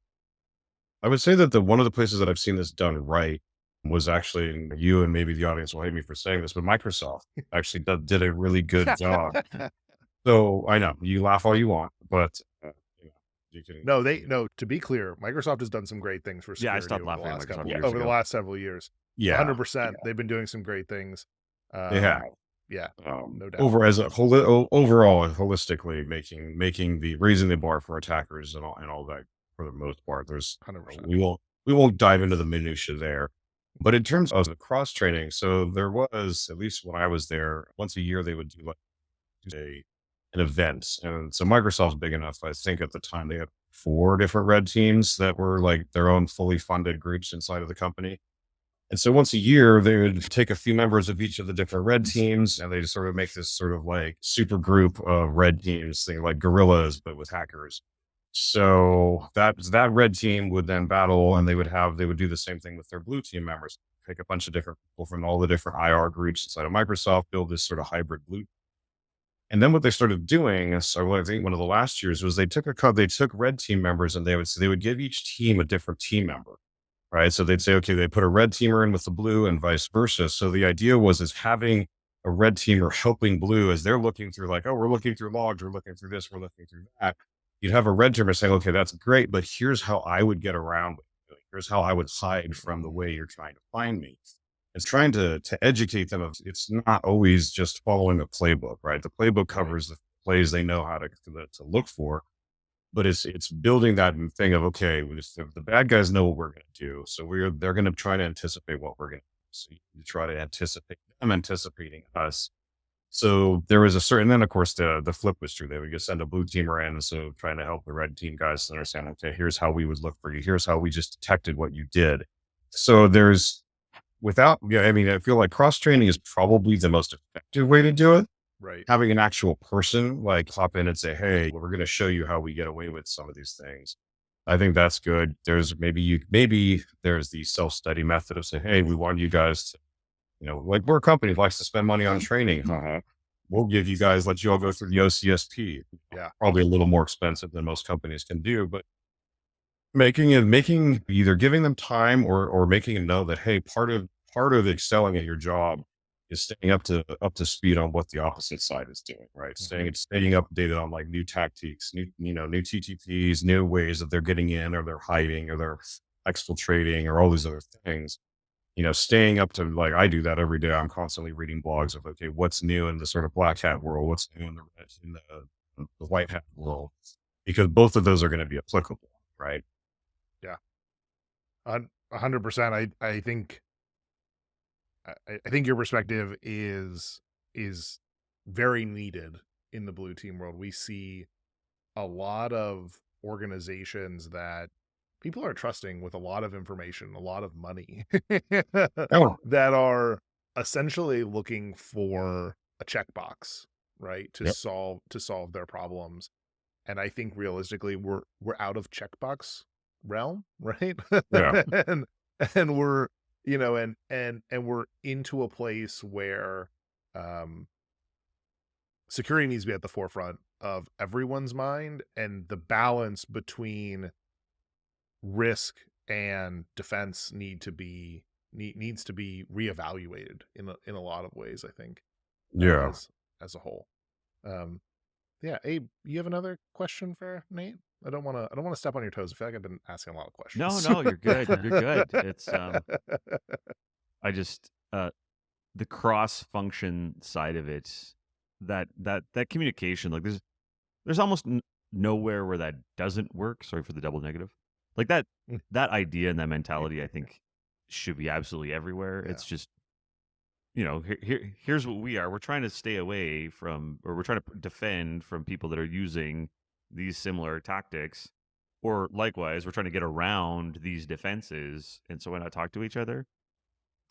that one of the places that I've seen this done right was actually, and you and maybe the audience will hate me for saying this, but Microsoft actually did a really good job. So I know you laugh all you want, but you can. No, to be clear, Microsoft has done some great things for security I stopped laughing at Microsoft over the last several years. Yeah, 100%. They've been doing some great things. They have. Yeah, no doubt. Overall, holistically raising the bar for attackers and all that, for the most part. There's 100%. We won't dive into the minutia there. But in terms of the cross training, so there was, at least when I was there, once a year they would do like an event. And so Microsoft's big enough. I think at the time they had 4 different red teams that were like their own fully funded groups inside of the company. And so once a year, they would take a few members of each of the different red teams and they just sort of make this sort of like super group of red teams, thing like gorillas, but with hackers. So that red team would then battle and they would do the same thing with their blue team members. Take a bunch of different people from all the different IR groups inside of Microsoft, build this sort of hybrid blue. And then what they started doing, so I think one of the last years was they took red team members and they would give each team a different team member. Right. So they'd say, okay, they put a red teamer in with the blue and vice versa. So the idea is having a red teamer helping blue as they're looking through like, oh, we're looking through logs, we're looking through this, we're looking through that. You'd have a red teamer saying, okay, that's great, but here's how I would get around with it. Here's how I would hide from the way you're trying to find me. It's trying to educate them of it's not always just following a playbook, right? The playbook covers the plays they know how to look for. But it's building that thing of, okay, the bad guys know what we're going to do. So they're going to try to anticipate what we're going to do. So you try to anticipate them anticipating us. So there was then of course the flip was true. They would just send a blue teamer in. So trying to help the red team guys understand, okay, here's how we would look for you. Here's how we just detected what you did. So I feel like cross training is probably the most effective way to do it. Right. Having an actual person like hop in and say, hey, we're going to show you how we get away with some of these things. I think that's good. There's maybe there's the self-study method of saying, hey, we want you guys to, like we're a company that likes to spend money on training. We'll give you guys, let you all go through the OCSP. Yeah. Probably a little more expensive than most companies can do, but making either giving them time or making them know that, hey, part of excelling at your job is staying up to speed on what the opposite side is doing, right? Mm-hmm. Staying updated on like new tactics, new TTPs, new ways that they're getting in or they're hiding or they're exfiltrating or all these other things. Staying up to like I do that every day. I'm constantly reading blogs of okay, what's new in the sort of black hat world, what's new in the white hat world, because both of those are going to be applicable, right? Yeah, 100%. I think. I think your perspective is very needed in the blue team world. We see a lot of organizations that people are trusting with a lot of information, a lot of money, that are essentially looking for a checkbox, right, to Yep. solve their problems. And I think realistically, we're out of checkbox realm, right? Yeah. and we're and we're into a place where security needs to be at the forefront of everyone's mind, and the balance between risk and defense needs to be reevaluated in a lot of ways, I think. Yeah. As a whole. Yeah, Abe, you have another question for Nate? I don't want to step on your toes. I feel like I've been asking a lot of questions. No, you're good. You're good. It's I just the cross function side of it, that communication, like there's almost nowhere where that doesn't work. Sorry for the double negative. Like that idea and that mentality, I think, should be absolutely everywhere. Yeah. It's just, here's what we are. We're trying to stay away from, or we're trying to defend from people that are using these similar tactics, or likewise, we're trying to get around these defenses. And so why not talk to each other?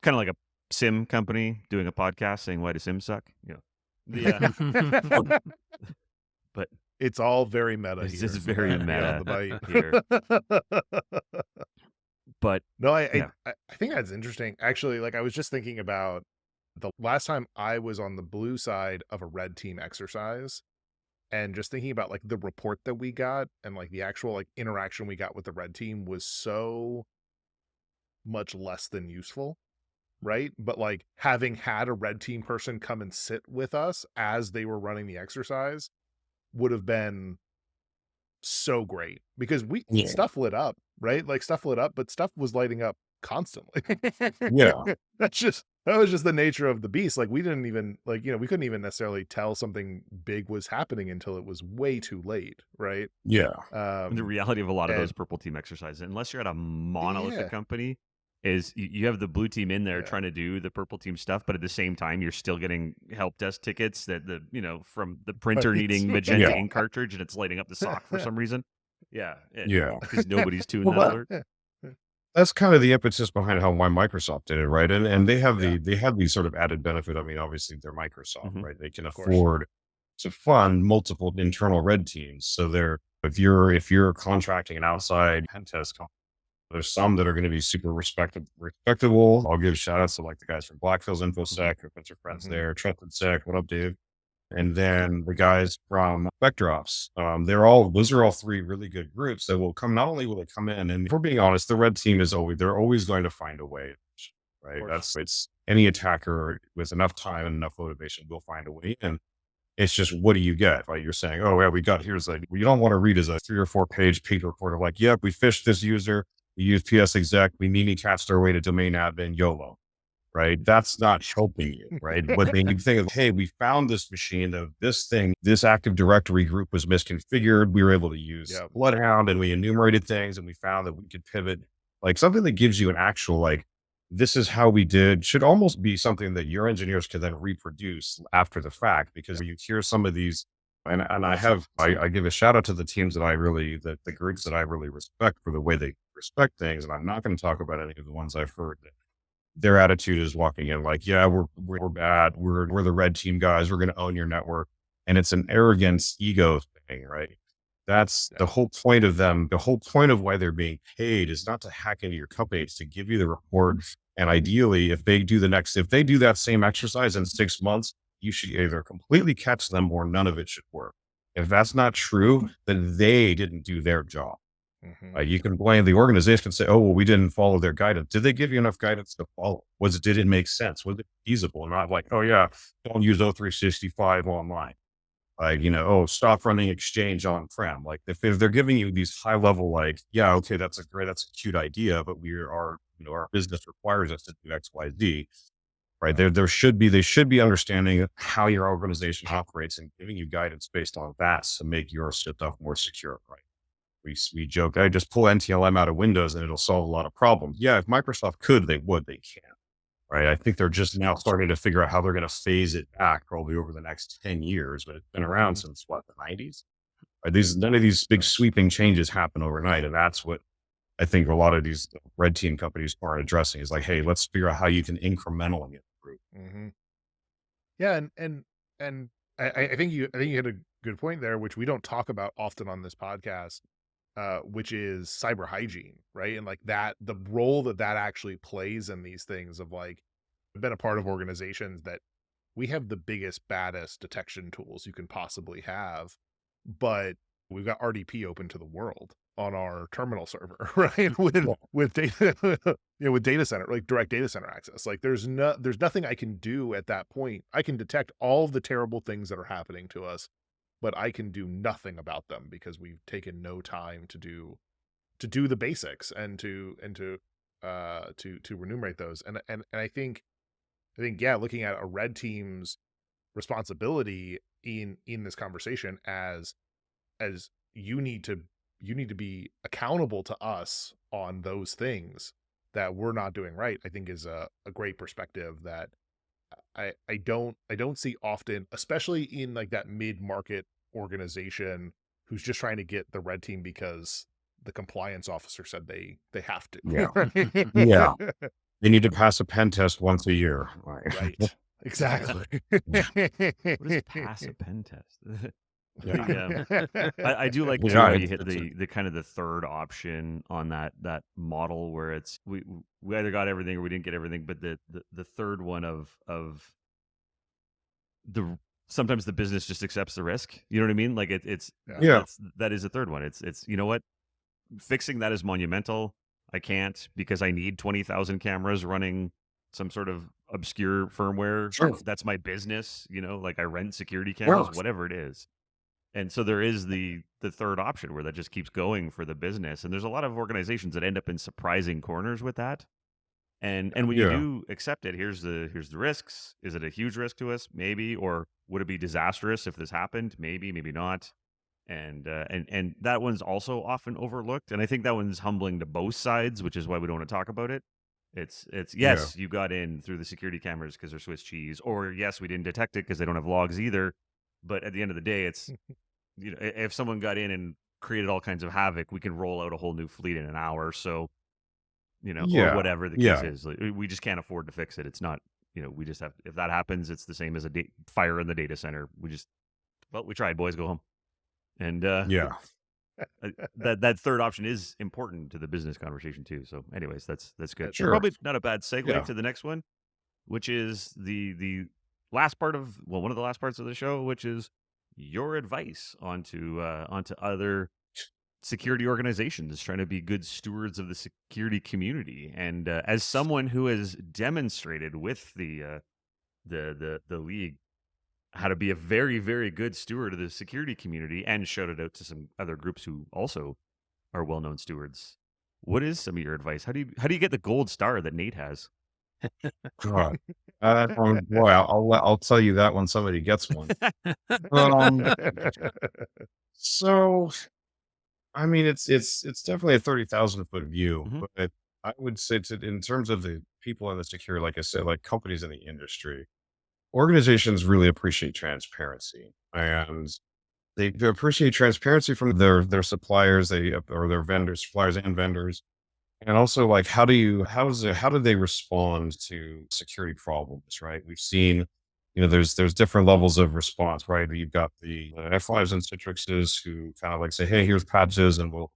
Kind of like a sim company doing a podcast saying why do sims suck? But it's all very meta. It's here. just very meta on the Byte here. But no, I think that's interesting. Actually, like I was just thinking about the last time I was on the blue side of a red team exercise, and just thinking about like the report that we got and like the actual like interaction we got with the red team was so much less than useful, right? But like having had a red team person come and sit with us as they were running the exercise would have been so great, because stuff lit up, right? Like stuff lit up, but stuff was lighting up constantly. Yeah. That was just the nature of the beast. Like we didn't even we couldn't even necessarily tell something big was happening until it was way too late, right? Yeah. The reality of a lot of those purple team exercises, unless you're at a monolithic company, is you have the blue team in there Yeah. trying to do the purple team stuff, but at the same time, you're still getting help desk tickets from the printer Right. needing magenta Yeah. ink cartridge, and it's lighting up the sock for some reason. Yeah, Yeah. because nobody's tuned Well, that alert. that's kind of the impetus behind why Microsoft did it, right? And they have Yeah. they have the sort of added benefit. I mean, obviously they're Microsoft, Mhm. right? They can Of course. afford to fund multiple internal red teams. So if you're contracting an outside pen test company, there's some that are going to be super respectable. I'll give shout outs to like the guys from Blackfield's InfoSec, a bunch of friends Mhm. there, Trusted Sec, what up, Dave? And then the guys from Spectrops. Those are all three really good groups that will come. Not only will they come in, and if we're being honest, the red team they're always going to find a way, right? course. It's any attacker with enough time and enough motivation will find a way in. It's just, what do you get? Like you're saying, oh yeah, you don't want to read as a 3 or 4 page report of like, yep, we fished this user, we used PS exec, we Mimi catched our way to domain admin, YOLO. Right? That's not helping you, right? What they need to think is, hey, we found this machine of this thing, this Active Directory group was misconfigured. We were able to use Bloodhound and we enumerated things and we found that we could pivot. Like something that gives you an actual, like, this is how we did, should almost be something that your engineers can then reproduce after the fact, because you hear some of these, and I give a shout out to the teams the groups that I really respect for the way they respect things. And I'm not going to talk about any of the ones I've heard that their attitude is walking in like, yeah, we're bad. We're the red team guys. We're going to own your network. And it's an arrogance ego thing, right? That's the whole point of them. The whole point of why they're being paid is not to hack into your company. It's to give you the report. And ideally, if they do that same exercise in 6 months, you should either completely catch them or none of it should work. If that's not true, then they didn't do their job. Mhm. You can blame the organization and say, oh, well, we didn't follow their guidance. Did they give you enough guidance to follow? Did it make sense? Was it feasible? Not like, oh yeah, don't use O365 online. Stop running Exchange on-prem. Like if they're giving you these high level, like, yeah, okay, that's a cute idea, but our business requires us to do X, Y, Z. Right. They should be understanding how your organization operates and giving you guidance based on that to make your stuff more secure. Right. We joke, I just pull NTLM out of Windows and it'll solve a lot of problems. Yeah, if Microsoft could, they can't. Right. I think they're just now starting to figure out how they're going to phase it back probably over the next 10 years, but it's been around since the 90s. Right? None of these big sweeping changes happen overnight. And that's what I think a lot of these red team companies are addressing is like, hey, let's figure out how you can incrementally improve. Mm-hmm. Yeah. And I think you had a good point there, which we don't talk about often on this podcast. Which is cyber hygiene, right? And like the role that actually plays in these things of like, I've been a part of organizations that we have the biggest, baddest detection tools you can possibly have, but we've got RDP open to the world on our terminal server, right? With data, with data center, like direct data center access. Like there's nothing I can do at that point. I can detect all of the terrible things that are happening to us, but I can do nothing about them because we've taken no time to do the basics and to remunerate those. And I think yeah, looking at a red team's responsibility in this conversation as you need to be accountable to us on those things that we're not doing right, I think is a great perspective that I don't see often, especially in like that mid-market organization who's just trying to get the red team because the compliance officer said they have to. Yeah. Yeah. They need to pass a pen test once a year. Right. Exactly. What is pass a pen test? Yeah. I do like Yeah, too, you it's- hit the kind of the third option on that model where it's we either got everything or we didn't get everything, but the third one of the sometimes the business just accepts the risk. You know what I mean? Like Yeah. that is a third one. It's you know what, fixing that is monumental. I can't because I need 20,000 cameras running some sort of obscure firmware. Sure. That's my business. Like I rent security cameras, Yeah. whatever it is. And so there is the third option where that just keeps going for the business. And there's a lot of organizations that end up in surprising corners with that. And when you Yeah. do accept it, here's the risks. Is it a huge risk to us? Maybe. Or would it be disastrous if this happened? Maybe, maybe not. And that one's also often overlooked. And I think that one's humbling to both sides, which is why we don't want to talk about it. It's Yeah. yes, you got in through the security cameras because they're Swiss cheese, or yes, we didn't detect it because they don't have logs either. But at the end of the day, it's if someone got in and created all kinds of havoc, we can roll out a whole new fleet in an hour. So or Yeah. whatever the case Yeah. is, like, we just can't afford to fix it. It's not we just have if that happens, it's the same as a fire in the data center. We tried, boys, go home. And Yeah. that third option is important to the business conversation too. So, anyways, that's good. That's Sure. probably not a bad segue Yeah. to the next one, which is the last part of one of the last parts of the show, which is your advice onto other security organizations trying to be good stewards of the security community. And as someone who has demonstrated with the league how to be a very, very good steward of the security community and showed it out to some other groups who also are well-known stewards. What is some of your advice? How do you get the gold star that Nate has? God. Boy, I'll tell you that when somebody gets one. Um, so I mean, it's definitely a 30,000-foot view, Mhm. but I would say in terms of the people in the secure, like I said, like companies in the industry, organizations really appreciate transparency, and they appreciate transparency from their suppliers, or their vendors, suppliers and vendors. And also, like, how do they respond to security problems, right? We've seen, there's different levels of response, right? You've got the F5s and Citrixes who kind of like say, hey, here's patches, and we'll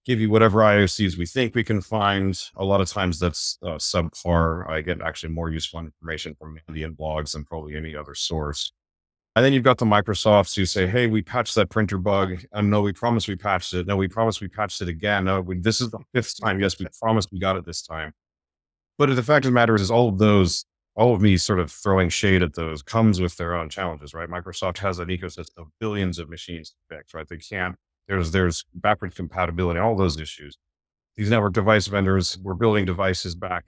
give you whatever IOCs we think we can find. A lot of times that's subpar. I get actually more useful information from Indian blogs than probably any other source. And then you've got the Microsofts who say, hey, we patched that printer bug. And no, we promised we patched it. No, we promised we patched it again. No, this is the fifth time. Yes, we promised we got it this time. But the fact of the matter is all of me sort of throwing shade at those comes with their own challenges, right? Microsoft has an ecosystem of billions of machines to fix, right? They can't, there's backward compatibility, all those issues. These network device vendors were building devices back,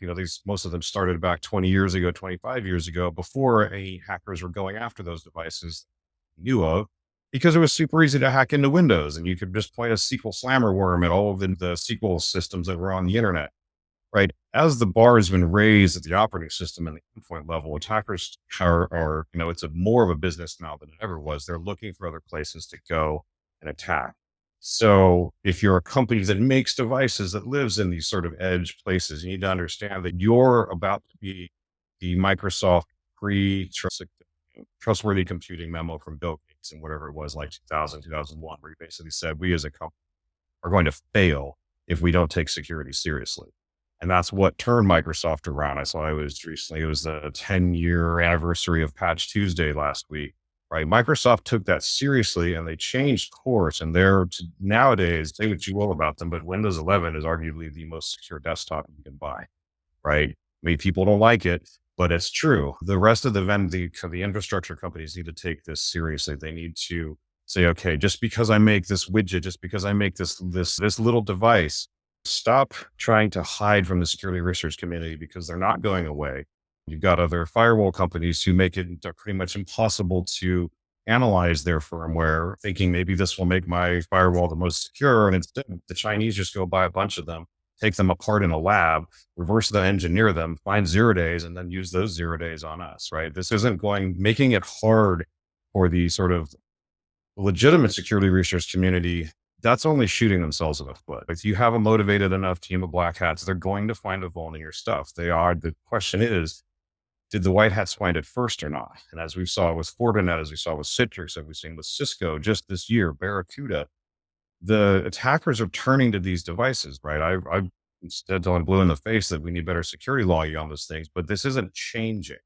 most of them started back 20 years ago, 25 years ago, before any hackers were going after those devices knew of, because it was super easy to hack into Windows and you could just point a SQL slammer worm at all of the SQL systems that were on the internet, right? As the bar has been raised at the operating system and the endpoint level, attackers it's more of a business now than it ever was. They're looking for other places to go and attack. So if you're a company that makes devices that lives in these sort of edge places, you need to understand that you're about to be the Microsoft trustworthy computing memo from Bill Gates and whatever it was, like 2000, 2001, where he basically said, we as a company are going to fail if we don't take security seriously. And that's what turned Microsoft around. I saw it was the 10-year anniversary of Patch Tuesday last week, right? Microsoft took that seriously and they changed course. And nowadays, say what you will about them, but Windows 11 is arguably the most secure desktop you can buy, right? Many people don't like it, but it's true. The rest of the infrastructure companies need to take this seriously. They need to say, okay, just because I make this widget, just because I make this little device, stop trying to hide from the security research community, because they're not going away. You've got other firewall companies who make it pretty much impossible to analyze their firmware, thinking maybe this will make my firewall the most secure. And instead, the Chinese just go buy a bunch of them, take them apart in a lab, reverse engineer them, find 0 days, and then use those 0 days on us, right? This isn't making it hard for the sort of legitimate security research community. That's only shooting themselves in the foot. If you have a motivated enough team of black hats, they're going to find a vuln in your stuff. The question is, did the white hats find it first or not? And as we saw with Fortinet, as we saw with Citrix, as we've seen with Cisco just this year, Barracuda, the attackers are turning to these devices, right? I've instead telling blue in the face that we need better security logging on those things, but this isn't changing.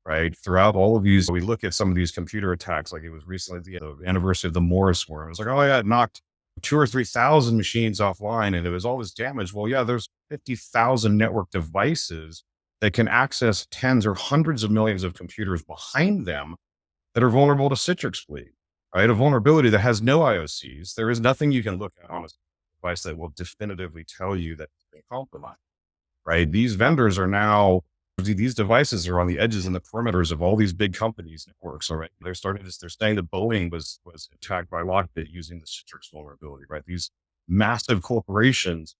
Right. Throughout all of these, we look at some of these computer attacks, like it was recently the anniversary of the Morris worm. It was like, oh yeah, it knocked 2,000 or 3,000 machines offline and it was all this damage. Well, yeah, there's 50,000 network devices that can access tens or hundreds of millions of computers behind them that are vulnerable to Citrix bleed, right? A vulnerability that has no IOCs. There is nothing you can look at on a device that will definitively tell you that it's been compromised, right? These vendors are now, these devices are on the edges and the perimeters of all these big companies' networks. All right. They're saying that Boeing was attacked by Lockbit using the Citrix vulnerability, right? These massive corporations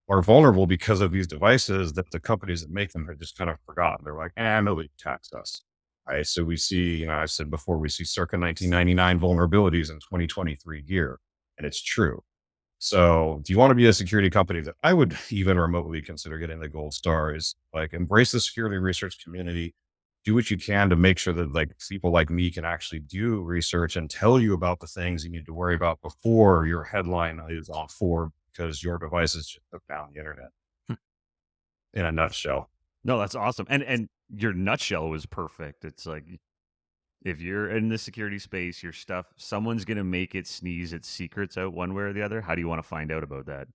are vulnerable because of these devices that the companies that make them have just kind of forgotten. They're like, nobody taxed us. Right. So we see, I said before, we see circa 1999 vulnerabilities in 2023 year. And it's true. So do you want to be a security company that I would even remotely consider getting the gold star is like embrace the security research community, do what you can to make sure that like people like me can actually do research and tell you about the things you need to worry about before your headline is on Forbes because your device is just took down the internet in a nutshell. No, that's awesome. And your nutshell was perfect. It's like, if you're in the security space, your stuff, someone's going to make it sneeze its secrets out one way or the other. How do you want to find out about that?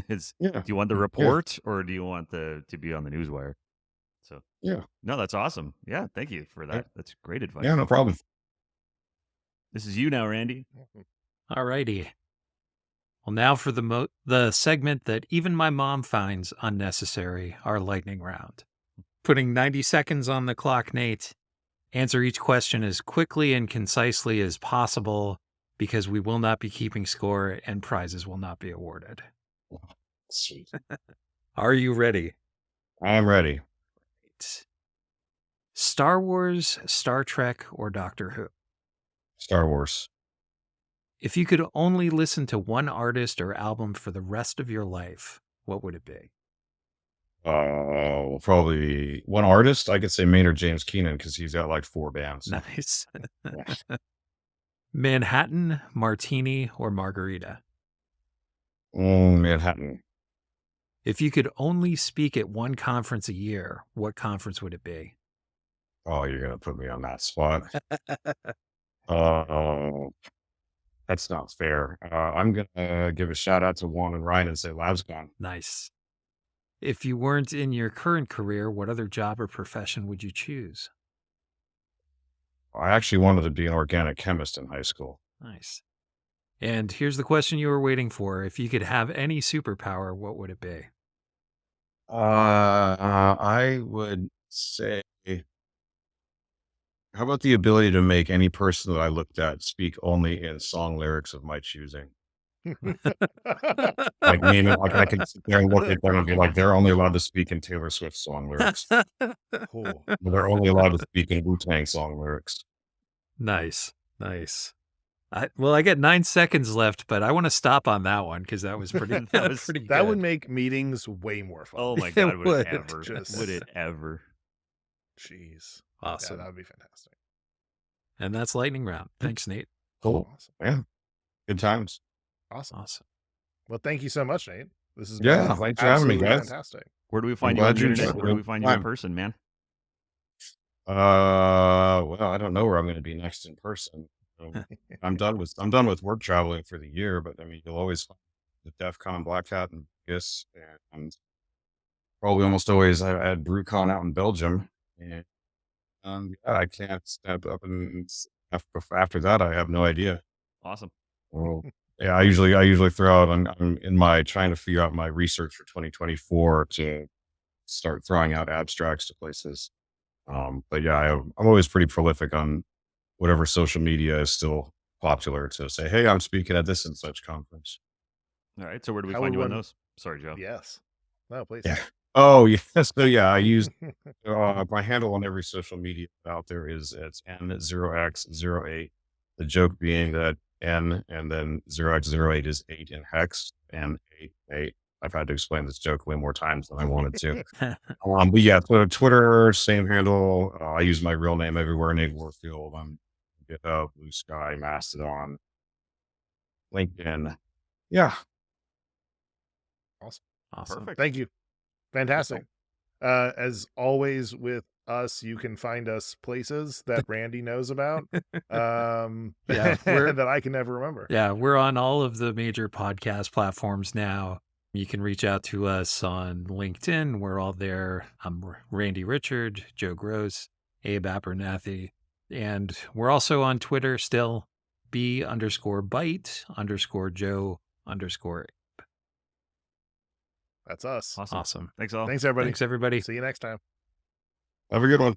Do you want the report or do you want to be on the newswire? So, no, that's awesome. Yeah. Thank you for that. That's great advice. Yeah, no problem. This is you now, Randy. All righty. Well, now for the segment that even my mom finds unnecessary, our lightning round. Putting 90 seconds on the clock, Nate. Answer each question as quickly and concisely as possible because we will not be keeping score and prizes will not be awarded. Sweet. Are you ready? I'm ready. Star Wars, Star Trek, or Doctor Who? Star Wars. If you could only listen to one artist or album for the rest of your life, what would it be? Probably one artist. I could say Maynard James Keenan because he's got like 4 bands. Nice. Manhattan, Martini, or Margarita? Manhattan. If you could only speak at one conference a year, what conference would it be? Oh, you're going to put me on that spot. That's not fair. I'm going to give a shout out to Juan and Ryan and say LabsCon. Nice. If you weren't in your current career, what other job or profession would you choose? I actually wanted to be an organic chemist in high school. Nice. And here's the question you were waiting for. If you could have any superpower, what would it be? I would say, how about the ability to make any person that I looked at speak only in song lyrics of my choosing? Like meaning, like I can sit there and look at them and be like, they're only allowed to speak in Taylor Swift song lyrics. Cool. They're only allowed to speak in Wu-Tang song lyrics. Nice. I get 9 seconds left, but I want to stop on that one because that was pretty. That was pretty. That good. would make meetings way more fun. Oh my god! Would would. it ever? Would it ever? Jeez. Awesome. Yeah, that would be fantastic. And that's lightning round. Thanks, Nate. Cool. Awesome. Yeah. Good times. Awesome. Well, thank you so much, Nate. This is thanks for having me, guys. Fantastic. Where do we find you on the internet? Where do we find you in person, man? Well, I don't know where I'm going to be next in person. I'm done with work traveling for the year, but I mean, you'll always find the DEF CON Black Hat in Vegas, and probably almost always I had BrewCon out in Belgium, and I can't step up and after that I have no idea. Awesome. Well, yeah, I usually throw out. I'm in my trying to figure out my research for 2024 to start throwing out abstracts to places. But yeah, I'm always pretty prolific on whatever social media is still popular to say, hey, I'm speaking at this and such conference. All right. So where do we find you on those? Sorry, Joe. Yes. No, please. Yeah. Oh, yes. So yeah, I use my handle on every social media out there it's N0x08. The joke being that N and then 0x08 is 8 in hex and 8. I've had to explain this joke way more times than I wanted to. But yeah, so Twitter, same handle. I use my real name everywhere, Nate Warfield. I'm GitHub, Blue Sky, Mastodon, LinkedIn. Yeah. Awesome. Perfect. Thank you. Fantastic. As always with us, you can find us places that Randy knows about. That I can never remember. Yeah, we're on all of the major podcast platforms now. You can reach out to us on LinkedIn. We're all there. I'm Randy Richard, Joe Gross, Abe Abernathy. And we're also on Twitter still, B_Byte_Joe_. That's us. Awesome. Awesome. Thanks all. Thanks, everybody. Thanks, everybody. See you next time. Have a good one.